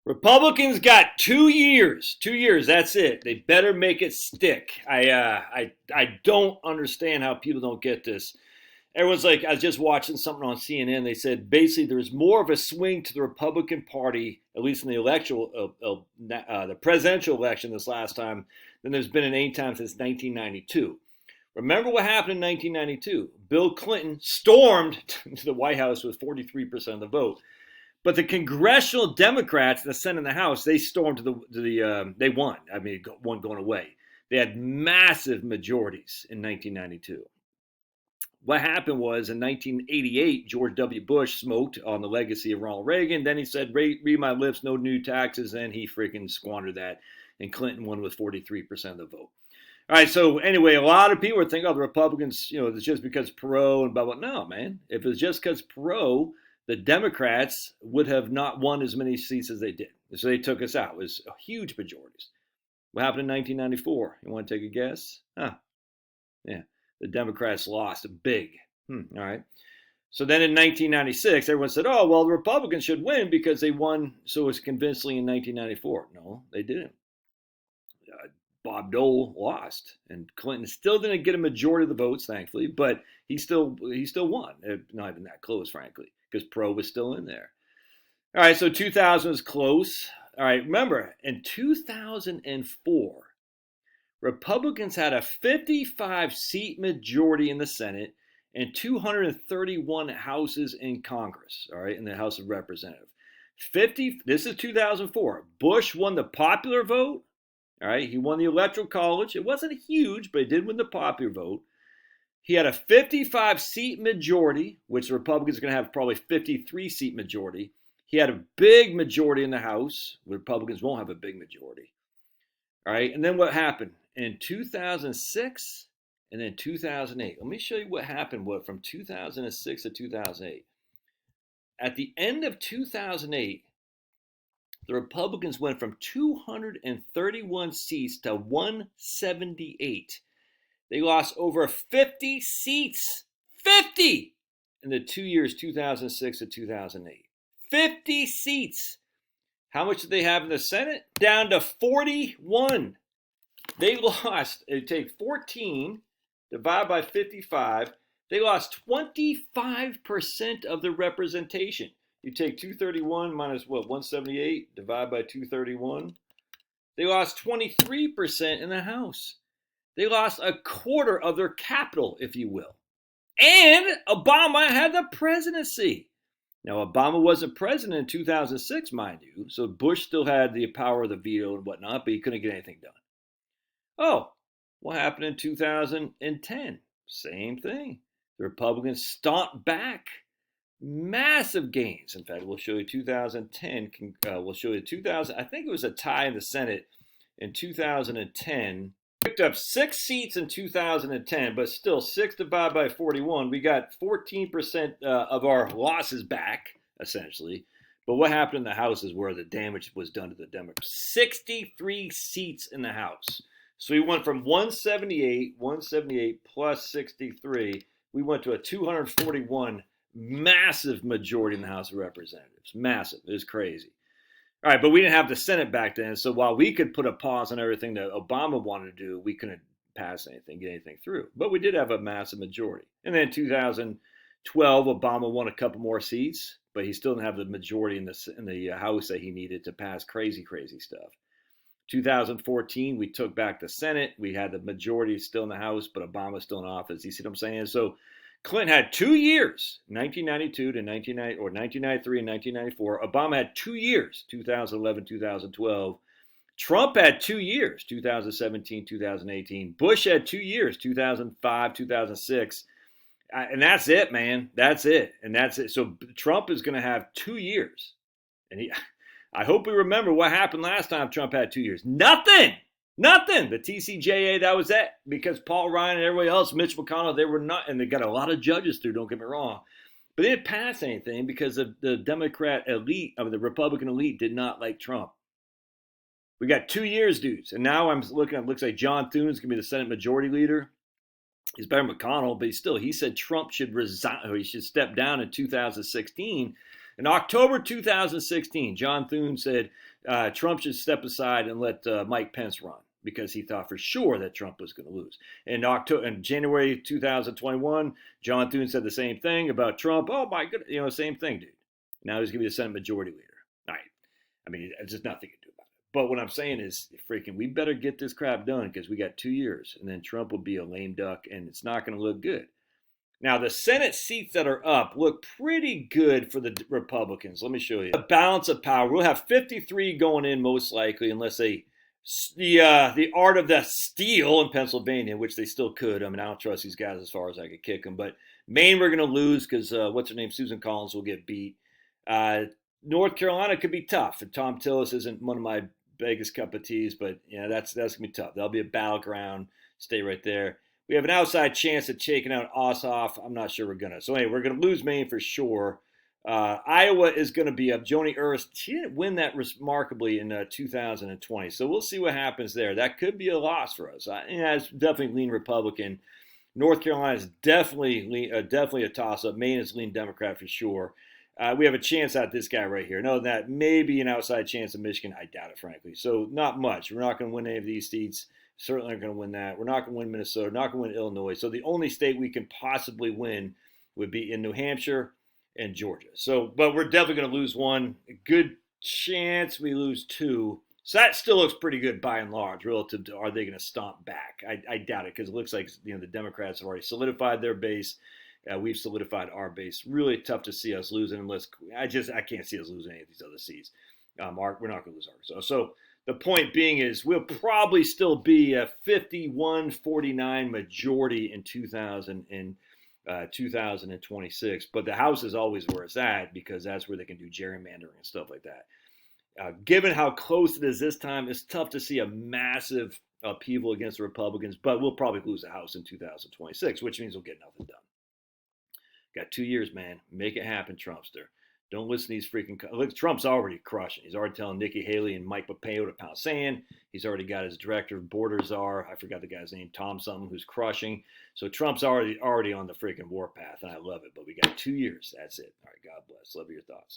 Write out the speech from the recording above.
Republicans got 2 years. 2 years. That's it. They better make it stick. I don't understand how people don't get this. Everyone's like, I was just watching something on CNN. They said basically there's more of a swing to the Republican Party, at least in the the presidential election this last time, than there's been in any time since 1992. Remember what happened in 1992? Bill Clinton stormed to the White House with 43% of the vote. But the congressional Democrats, the Senate and the House, they stormed they won. I mean, one going away. They had massive majorities in 1992. What happened was in 1988, George W. Bush smoked on the legacy of Ronald Reagan. Then he said, read my lips, no new taxes. Then he freaking squandered that. And Clinton won with 43% of the vote. All right, so anyway, a lot of people are thinking, oh, the Republicans, it's just because Perot and blah, blah. No, man. If it's just because Perot, the Democrats would have not won as many seats as they did. So they took us out. It was huge majorities. What happened in 1994? You want to take a guess? Yeah. The Democrats lost big. All right. So then in 1996, everyone said, oh, well, the Republicans should win because they won so convincingly in 1994. No, they didn't. Bob Dole lost, and Clinton still didn't get a majority of the votes, thankfully, but he still won. Not even that close, frankly, because Perot was still in there. All right, so 2000 was close. All right, remember, in 2004, Republicans had a 55-seat majority in the Senate and 231 houses in Congress, all right, in the House of Representatives. This is 2004. Bush won the popular vote. All right, he won the Electoral College. It wasn't huge, but he did win the popular vote. He had a 55-seat majority, which the Republicans are going to have probably 53-seat majority. He had a big majority in the House. The Republicans won't have a big majority. All right, and then what happened? In 2006 and then 2008. Let me show you what happened from 2006 to 2008. At the end of 2008, the Republicans went from 231 seats to 178. They lost over 50 seats. 50! In the 2 years, 2006 to 2008. 50 seats. How much did they have in the Senate? Down to 41. They lost, it take 14, divide by 55. They lost 25% of the representation. You take 231 minus 178, divide by 231. They lost 23% in the House. They lost a quarter of their capital, if you will. And Obama had the presidency. Now, Obama wasn't president in 2006, mind you, so Bush still had the power of the veto and whatnot, but he couldn't get anything done. Oh, what happened in 2010? Same thing. The Republicans stomped back. Massive gains. In fact, we'll show you 2010. We'll show you 2000. I think it was a tie in the Senate in 2010. Picked up 6 seats in 2010, but still 6 divided by 41. We got 14% of our losses back, essentially. But what happened in the House is where the damage was done to the Democrats. 63 seats in the House. So we went from 178 plus 63. We went to a 241 massive majority in the House of Representatives. Massive. It was crazy. All right, but we didn't have the Senate back then. So while we could put a pause on everything that Obama wanted to do, we couldn't pass anything, get anything through. But we did have a massive majority. And then in 2012, Obama won a couple more seats, but he still didn't have the majority in the House that he needed to pass crazy stuff. 2014, we took back the Senate. We had the majority still in the House, but Obama's still in office. You see what I'm saying? So Clinton had 2 years, 1992 to 1993 and 1994. Obama had 2 years, 2011, 2012. Trump had 2 years, 2017, 2018. Bush had 2 years, 2005, 2006. And that's it, man. That's it. And that's it. So Trump is going to have 2 years. And I hope we remember what happened last time Trump had 2 years. Nothing. The TCJA, that was it. Because Paul Ryan and everybody else, Mitch McConnell, they were not, and they got a lot of judges through, don't get me wrong. But they didn't pass anything because of the Democrat elite, the Republican elite did not like Trump. We got 2 years, dudes. And now I'm looking at, it looks like John Thune's going to be the Senate Majority Leader. He's better than McConnell, but he said Trump should resign, or he should step down in 2016 In October 2016, John Thune said Trump should step aside and let Mike Pence run because he thought for sure that Trump was going to lose. In January 2021, John Thune said the same thing about Trump. Oh my goodness, same thing, dude. Now he's going to be the Senate Majority Leader. All right. I mean, there's just nothing to do about it. But what I'm saying is, freaking, we better get this crap done because we got 2 years, and then Trump will be a lame duck, and it's not going to look good. Now, the Senate seats that are up look pretty good for the Republicans. Let me show you. The balance of power. We'll have 53 going in most likely, unless the art of the steal in Pennsylvania, which they still could. I mean, I don't trust these guys as far as I could kick them. But Maine, we're going to lose because what's her name? Susan Collins will get beat. North Carolina could be tough. And Tom Tillis isn't one of my biggest cup of teas, but that's going to be tough. That'll be a battleground. Stay right there. We have an outside chance of taking out Ossoff. I'm not sure we're going to. So, anyway, we're going to lose Maine for sure. Iowa is going to be up. Joni Ernst, she didn't win that remarkably in 2020. So, we'll see what happens there. That could be a loss for us. It's definitely lean Republican. North Carolina is definitely a toss-up. Maine is lean Democrat for sure. We have a chance at this guy right here. No, that may be an outside chance of Michigan. I doubt it, frankly. So, not much. We're not going to win any of these seats. Certainly aren't going to win that. We're not going to win Minnesota. Not going to win Illinois. So the only state we can possibly win would be in New Hampshire and Georgia. So, but we're definitely going to lose one. A good chance we lose two. So that still looks pretty good by and large relative to are they going to stomp back? I doubt it because it looks like the Democrats have already solidified their base. We've solidified our base. Really tough to see us losing unless I can't see us losing any of these other seats. We're not going to lose Arkansas. So the point being is we'll probably still be a 51-49 majority in 2026. But the House is always where it's at because that's where they can do gerrymandering and stuff like that. Given how close it is this time, it's tough to see a massive upheaval against the Republicans. But we'll probably lose the House in 2026, which means we'll get nothing done. Got 2 years, man. Make it happen, Trumpster. Don't listen to these freaking. Look, Trump's already crushing. He's already telling Nikki Haley and Mike Pompeo to pound sand. He's already got his director of border czar. I forgot the guy's name, Tom something, who's crushing. So Trump's already on the freaking warpath, and I love it. But we got 2 years. That's it. All right, God bless. Love your thoughts.